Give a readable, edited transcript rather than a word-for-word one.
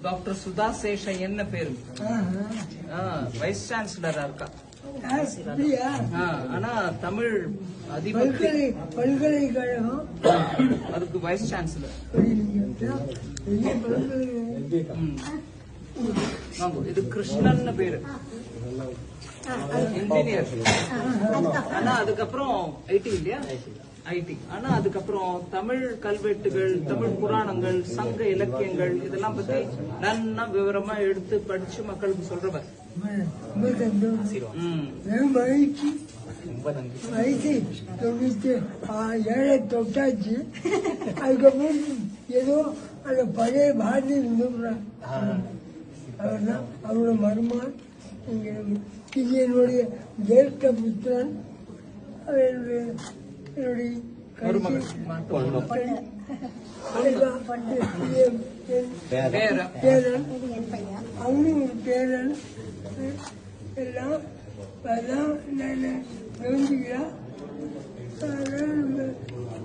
Doctor Sudha சேஷையன்னு பேரு, wise சான்சலரா இருக்கா. ஆனா தமிழ் அதிபதி பல்கலைக்கழகம் அதுக்கு வைஸ் சான்சலர். இது கிருஷ்ணன் பேரு, இன்ஜினியர். ஆனா அதுக்கப்புறம் ஐடி இல்லையா, ஐடி. ஆனா அதுக்கப்புறம் தமிழ் கல்வெட்டுகள், தமிழ் புராணங்கள், சங்க இலக்கியங்கள் இதெல்லாம் பத்தி நல்லா விவரமா எடுத்து படிச்சு மக்களுக்கு சொல்றவர். வயசு 97 தொட்டாச்சு. அதுக்கப்புறம் ஏதோ அந்த பழைய பாரதி இருந்துடுறான். அவர்தான் அவரோட மருமான். இது என்னுடைய ஜேஷ்ட புத்திரன். என்னுடைய பேரன், அவனும் ஒரு பேரன். எல்லாம் அதான் நான் கவனிச்சுக்கிறேன்.